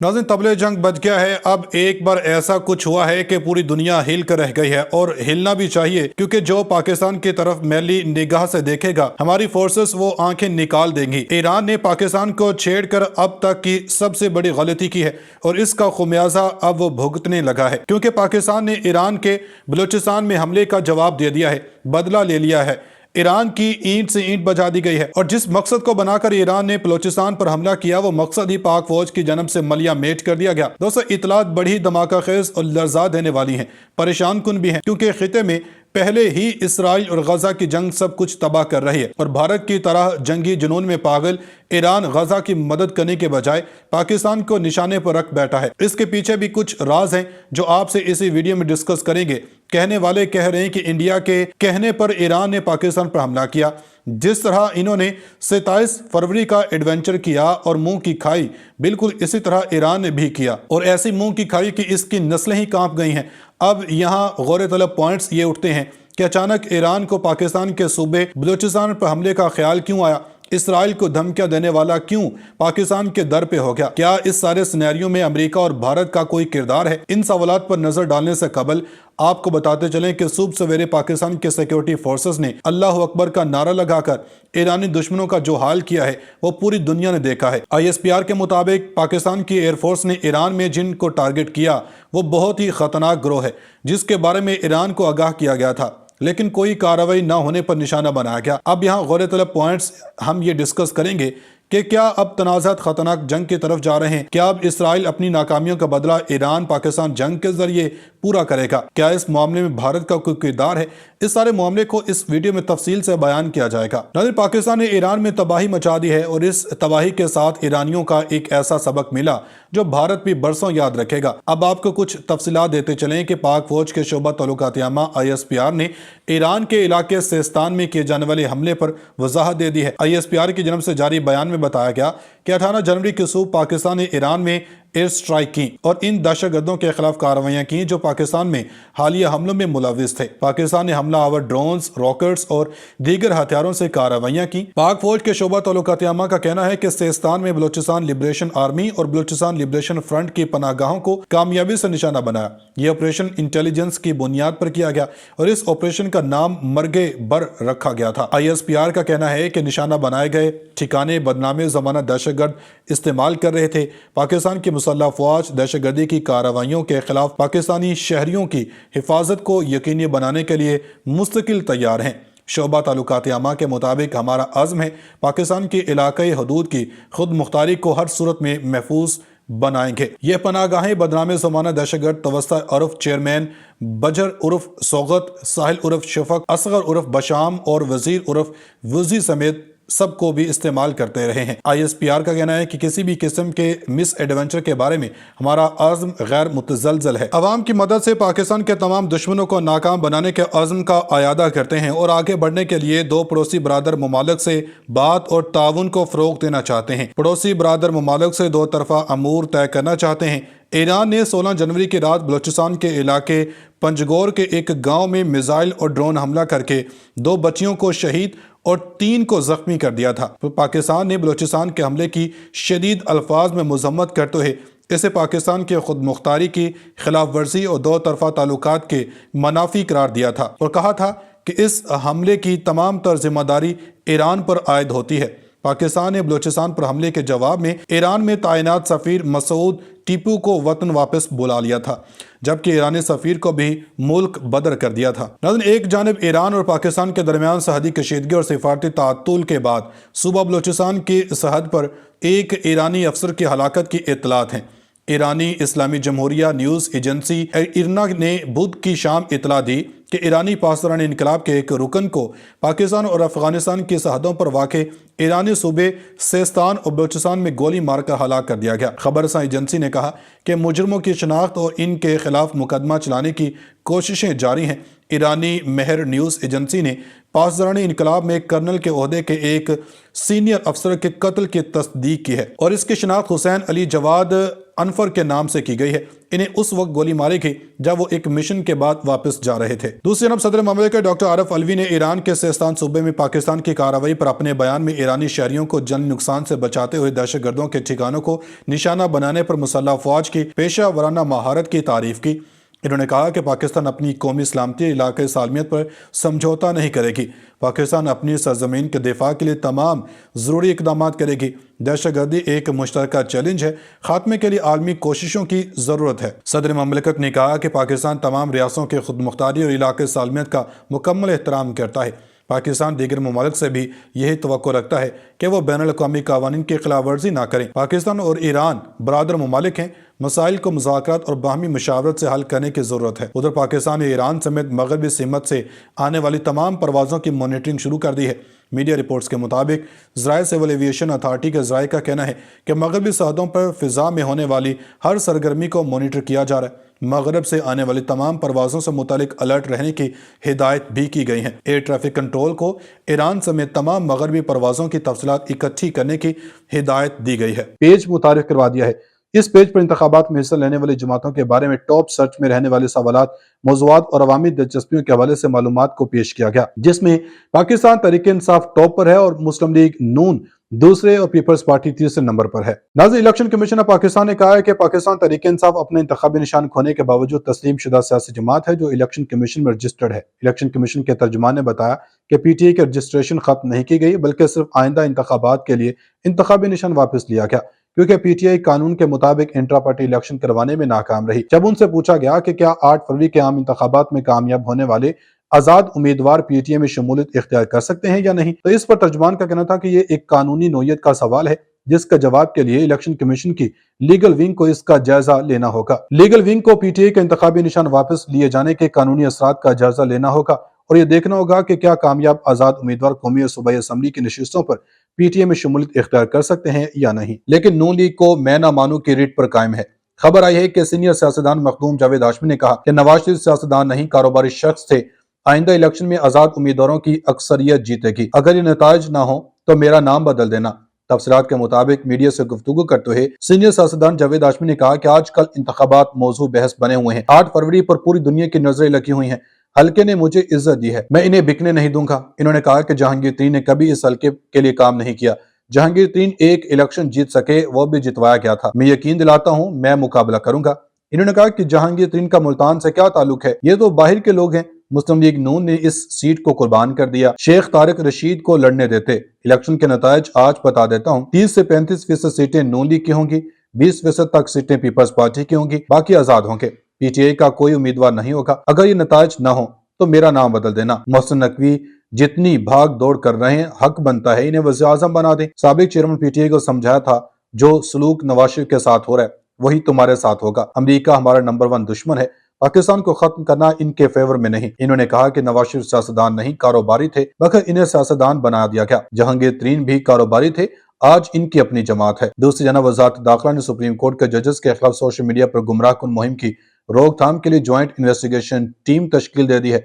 नाज़रीन, तबले जंग बच गया है। अब एक बार ऐसा कुछ हुआ है कि पूरी दुनिया हिल कर रह गई है, और हिलना भी चाहिए, क्योंकि जो पाकिस्तान की तरफ मैली निगाह से देखेगा हमारी फोर्सेस वो आंखें निकाल देंगी। ईरान ने पाकिस्तान को छेड़कर अब तक की सबसे बड़ी गलती की है, और इसका खुमियाजा अब वो भुगतने लगा है, क्योंकि पाकिस्तान ने ईरान के बलूचिस्तान में हमले का जवाब दे दिया है, बदला ले लिया है। ईरान की ईंट से ईंट बजा दी गई है, और जिस मकसद को बनाकर ईरान ने बलूचिस्तान पर हमला किया वो मकसद ही पाक फौज की जन्म से मलिया मेट कर दिया गया। दोस्तों, इतलात बड़ी धमाका खेज और लर्जा देने वाली हैं, परेशान कुन भी हैं, क्योंकि खिते में पहले ही इसराइल और गजा की जंग सब कुछ तबाह कर रही है, और भारत की तरह जंगी जुनून में पागल ईरान गजा की मदद करने के बजाय पाकिस्तान को निशाने पर रख बैठा है। इसके पीछे भी कुछ राज हैं जो आपसे इसी वीडियो में डिस्कस करेंगे। कहने वाले कह रहे हैं कि इंडिया के कहने पर ईरान ने पाकिस्तान पर हमला किया। जिस तरह इन्होंने 27 फरवरी का एडवेंचर किया और मुंह की खाई, बिल्कुल इसी तरह ईरान ने भी किया, और ऐसी मुंह की खाई कि इसकी नस्लें ही कांप गई हैं। अब यहाँ गौर तलब पॉइंट्स ये उठते हैं कि अचानक ईरान को पाकिस्तान के सूबे बलूचिस्तान पर हमले का ख्याल क्यों आया? इसराइल को धमकियां देने वाला क्यों पाकिस्तान के दर पे हो गया? क्या इस सारे सिनेरियो में अमेरिका और भारत का कोई किरदार है? इन सवालात पर नजर डालने से कबल आपको बताते चलें कि सुबह सवेरे पाकिस्तान के सिक्योरिटी फोर्सेस ने अल्लाह अकबर का नारा लगाकर ईरानी दुश्मनों का जो हाल किया है वो पूरी दुनिया ने देखा है। ISPR के मुताबिक पाकिस्तान की एयरफोर्स ने ईरान में जिनको टारगेट किया वो बहुत ही खतरनाक ग्रोह है, जिसके बारे में ईरान को आगाह किया गया था, लेकिन कोई कार्रवाई न होने पर निशाना बनाया गया। अब यहाँ गौर तलब पॉइंट्स हम ये डिस्कस करेंगे कि क्या अब तनाज़ात खतरनाक जंग की तरफ जा रहे हैं? क्या अब इसराइल अपनी नाकामियों का बदला ईरान पाकिस्तान जंग के जरिए पूरा करेगा? क्या इस मामले में भारत का कोई किरदार है? इस सारे मामले को इस वीडियो में तफसील से बयान किया जाएगा। नाज़रीन, पाकिस्तान ने ईरान में तबाही मचा दी है, और इस तबाही के साथ ईरानियों का एक ऐसा सबक मिला जो भारत भी बरसों याद रखेगा। अब आपको कुछ तफसीलात देते चलें कि पाक फौज के शोबा तल्लुकात आमा ISPR ने ईरान के इलाके सिस्तान में किए जाने वाले हमले पर वजाहत दे दी है। ISPR की जानब से जारी बयान में बताया गया कि 18 जनवरी की सुबह पाकिस्तान ने ईरान में एयर स्ट्राइक की और इन दहशतगर्दों के खिलाफ कार्रवाइयां की जो पाकिस्तान में हालिया हमलों में मुलविस थे। पाकिस्तान ने हमला आवर ड्रोन्स, रॉकेट्स और दीगर हथियारों से कार्रवाइयां की। पाक फौज के शोबा तल्लुकात आमा का कहना है कि सिस्तान में बलूचिस्तान लिबरेशन आर्मी और बलूचिस्तान लिबरेशन फ्रंट की पनाहगाहों को कामयाबी से निशाना बनाया। यह ऑपरेशन इंटेलिजेंस की बुनियाद पर किया गया, और इस ऑपरेशन का नाम मर्गे बर रखा गया था। ISPR का कहना है कि निशाना बनाए गए ठिकाने बदनामे जमाना दहशतगर्द इस्तेमाल कर रहे थे। पाकिस्तान की मुसल्लह फौज दहशतगर्दी की कार्रवाइयों के खिलाफ पाकिस्तानी शहरियों की हिफाजत को यकीनी बनाने के लिए मुस्तकिल तैयार हैं। शोबा ताल्लुकात आमा के मुताबिक हमारा अज़्म है पाकिस्तान की इलाकाई हदूद की खुद मुख्तारी को हर सूरत में महफूज बनाएंगे। ये पनागाहें बदनामे ज़माना दहशतगर्द तवस्ता उर्फ चेयरमैन बजर उर्फ सोगत, साहिल उर्फ शफक, असगर उर्फ बशाम और वजीर उर्फ वजी समेत सबको भी इस्तेमाल करते रहे हैं। ISPR का कहना है कि किसी भी किस्म के मिस एडवेंचर के बारे में हमारा आज़म गैर मुतज़लज़ल है। अवाम की मदद से पाकिस्तान के तमाम दुश्मनों को नाकाम बनाने के आज़म का आयादा करते हैं, और आगे बढ़ने के लिए दो पड़ोसी बरादर ममालिक से बात और ताउन को फ़रोग़ देना चाहते हैं। पड़ोसी बरादर ममालिक से दो तरफ़ा अमूर तय करना चाहते हैं। ईरान ने 16 जनवरी की रात बलूचिस्तान के इलाके पंजगोर के एक गांव में मिसाइल और ड्रोन हमला करके 2 बच्चियों को शहीद और 3 को जख्मी कर दिया था। पाकिस्तान ने बलूचिस्तान के हमले की शदीद अल्फाज में मजम्मत करते हुए इसे पाकिस्तान के खुद मुख्तारी की खिलाफ वर्जी और 2 तरफा ताल्लुकात के मनाफी करार दिया था, और कहा था कि इस हमले की तमाम तर जिम्मेदारी ईरान पर आयद होती है। पाकिस्तान ने बलूचिस्तान पर हमले के जवाब में ईरान में तैनात सफीर मसूद टीपू को वतन वापस बुला लिया था, जबकि ईरानी सफीर को भी मुल्क बदर कर दिया था। नाज़रीन, एक जानिब ईरान और पाकिस्तान के दरमियान सरहदी कशीदगी और सिफारती तातुल के बाद सूबा बलूचिस्तान की सरहद पर एक ईरानी अफसर की हलाकत की इत्तलात हैं। ईरानी इस्लामी जमहूरिया न्यूज़ एजेंसी इरना ने बुध की शाम इतला दी कि ईरानी पासदारान इनकलाब के एक रुकन को पाकिस्तान और अफगानिस्तान की सरहदों पर वाक़े ईरानी सूबे सिस्तान और बलूचिस्तान में गोली मारकर हलाक कर दिया गया। खबरसां एजेंसी ने कहा कि मुजरमों की शनाख्त और इनके खिलाफ मुकदमा चलाने की कोशिशें जारी हैं। ایرانی مہر نیوز ایجنسی نے پاسداران انقلاب میں کرنل کے عہدے کے ایک سینئر افسر کے قتل کی تصدیق کی ہے اور اس کی شناخت حسین علی جواد انفر کے نام سے کی گئی ہے۔ انہیں اس وقت گولی ماری گئی جب وہ ایک مشن کے بعد واپس جا رہے تھے۔ دوسری جانب صدر مملکت ڈاکٹر عارف علوی نے ایران کے سیستان صوبے میں پاکستان کی کارروائی پر اپنے بیان میں ایرانی شہریوں کو جانی نقصان سے بچاتے ہوئے دہشت گردوں کے ٹھکانوں کو نشانہ بنانے پر مسلح افواج کی پیشہ ورانہ مہارت کی تعریف کی۔ انہوں نے کہا کہ پاکستان اپنی قومی سلامتی علاقائی سالمیت پر سمجھوتا نہیں کرے گی۔ پاکستان اپنی سرزمین کے دفاع کے لیے تمام ضروری اقدامات کرے گی۔ دہشت گردی ایک مشترکہ چیلنج ہے، خاتمے کے لیے عالمی کوششوں کی ضرورت ہے۔ صدر مملکت نے کہا کہ پاکستان تمام ریاستوں کے خود مختاری اور علاقائی سالمیت کا مکمل احترام کرتا ہے۔ پاکستان دیگر ممالک سے بھی یہی توقع رکھتا ہے کہ وہ بین الاقوامی قوانین کی خلاف ورزی نہ کریں۔ پاکستان اور ایران برادر ممالک ہیں، مسائل کو مذاکرات اور باہمی مشاورت سے حل کرنے کی ضرورت ہے۔ ادھر پاکستان نے ایران سمیت مغربی سمت سے آنے والی تمام پروازوں کی مانیٹرنگ شروع کر دی ہے۔ میڈیا رپورٹس کے مطابق ذرائع سول ایویشن اتھارٹی کے ذرائع کا کہنا ہے کہ مغربی سرحدوں پر فضا میں ہونے والی ہر سرگرمی کو مانیٹر کیا جا رہا ہے۔ مغرب سے آنے والی تمام پروازوں سے متعلق الرٹ رہنے کی ہدایت بھی کی گئی ہیں۔ ایئر ٹریفک کنٹرول کو ایران سمیت تمام مغربی پروازوں کی تفصیلات اکٹھی کرنے کی ہدایت دی گئی ہے۔ پیج متعارف کروا دیا ہے۔ اس پیج پر انتخابات میں حصہ لینے والی جماعتوں کے بارے میں ٹاپ سرچ میں رہنے والے سوالات، موضوعات اور عوامی دلچسپیوں کے حوالے سے معلومات کو پیش کیا گیا، جس میں پاکستان تحریک انصاف ٹاپ پر ہے اور مسلم لیگ نون دوسرے اور پیپلز پارٹی تیسرے نمبر پر ہے۔ ناظرین، الیکشن کمیشن آف پاکستان نے کہا ہے کہ پاکستان تحریک انصاف اپنے انتخابی نشان کھونے کے باوجود تسلیم شدہ سیاسی جماعت ہے جو الیکشن کمیشن میں رجسٹرڈ ہے۔ الیکشن کمیشن کے ترجمان نے بتایا کہ پی ٹی آئی کی رجسٹریشن ختم نہیں کی گئی بلکہ صرف آئندہ انتخابات کے لیے انتخابی نشان واپس لیا گیا، کیونکہ پی ٹی آئی قانون کے مطابق انٹرا پارٹی الیکشن کروانے میں ناکام رہی۔ جب ان سے پوچھا گیا کہ کیا 8 فروری کے عام انتخابات میں کامیاب ہونے والے آزاد امیدوار پی ٹی آئی میں شمولیت اختیار کر سکتے ہیں یا نہیں، تو اس پر ترجمان کا کہنا تھا کہ یہ ایک قانونی نوعیت کا سوال ہے جس کا جواب کے لیے الیکشن کمیشن کی لیگل ونگ کو اس کا جائزہ لینا ہوگا۔ لیگل ونگ کو پی ٹی آئی کے انتخابی نشان واپس لیے جانے کے قانونی اثرات کا جائزہ لینا ہوگا اور یہ دیکھنا ہوگا کہ کیا کامیاب آزاد امیدوار قومی اور صوبائی اسمبلی کی نشستوں پر پی ٹی آئی میں شمولیت اختیار کر سکتے ہیں یا نہیں۔ لیکن نون لیگ کو میں نہ مانوں کی ریٹ پر قائم ہے۔ خبر آئی ہے کہ سینئر سیاستدان مخدوم جاوید ہاشمی نے کہا کہ نواز شریف سیاستدان نہیں، کاروباری شخص تھے۔ آئندہ الیکشن میں آزاد امیدواروں کی اکثریت جیتے گی۔ اگر یہ نتائج نہ ہوں تو میرا نام بدل دینا۔ تفصیلات کے مطابق میڈیا سے گفتگو کرتے ہوئے سینئر سیاستدان جاوید ہاشمی نے کہا کہ آج کل انتخابات موضوع بحث بنے ہوئے ہیں۔ 8 فروری پر پوری دنیا کی نظریں لگی ہوئی ہیں۔ حلقے نے مجھے عزت دی ہے، میں انہیں بکنے نہیں دوں گا۔ انہوں نے کہا کہ جہانگیر ترین نے کبھی اس حلقے کے لیے کام نہیں کیا۔ جہانگیر ترین ایک الیکشن جیت سکے، وہ بھی جتوایا گیا تھا۔ میں یقین دلاتا ہوں میں مقابلہ کروں گا۔ انہوں نے کہا کہ جہانگیر ترین کا ملتان سے کیا تعلق ہے، یہ تو باہر کے لوگ ہیں۔ مسلم لیگ نون نے اس سیٹ کو قربان کر دیا، شیخ طارق رشید کو لڑنے دیتے۔ الیکشن کے نتائج آج بتا دیتا ہوں، 30 سے 35% سیٹیں نون لیگ کی ہوں گی، 20% تک سیٹیں پیپلز پارٹی کی ہوں گی، باقی آزاد ہوں گے۔ پی ٹی آئی کا کوئی امیدوار نہیں ہوگا۔ اگر یہ نتائج نہ ہوں تو میرا نام بدل دینا۔ محسن نقوی جتنی بھاگ دوڑ کر رہے ہیں، حق بنتا ہے انہیں وزیر اعظم بنا دیں۔ سابق چیئرمین پی ٹی آئی کو سمجھایا تھا جو سلوک نواز شریف کے ساتھ ہو رہا ہے وہی تمہارے ساتھ ہوگا۔ امریکہ ہمارا نمبر 1 دشمن ہے، پاکستان کو ختم کرنا ان کے فیور میں نہیں۔ انہوں نے کہا کہ نواز شریف سیاستدان نہیں، کاروباری تھے، مگر انہیں سیاستدان بنا دیا گیا۔ جہانگیر ترین بھی کاروباری تھے، آج ان کی اپنی جماعت ہے۔ دوسری جانب وزارت داخلہ نے سپریم کورٹ کے ججز کے خلاف سوشل میڈیا پر گمراہ کن مہم کی روک تھام کے لیے جوائنٹ انویسٹیگیشن ٹیم تشکیل دے دی ہے۔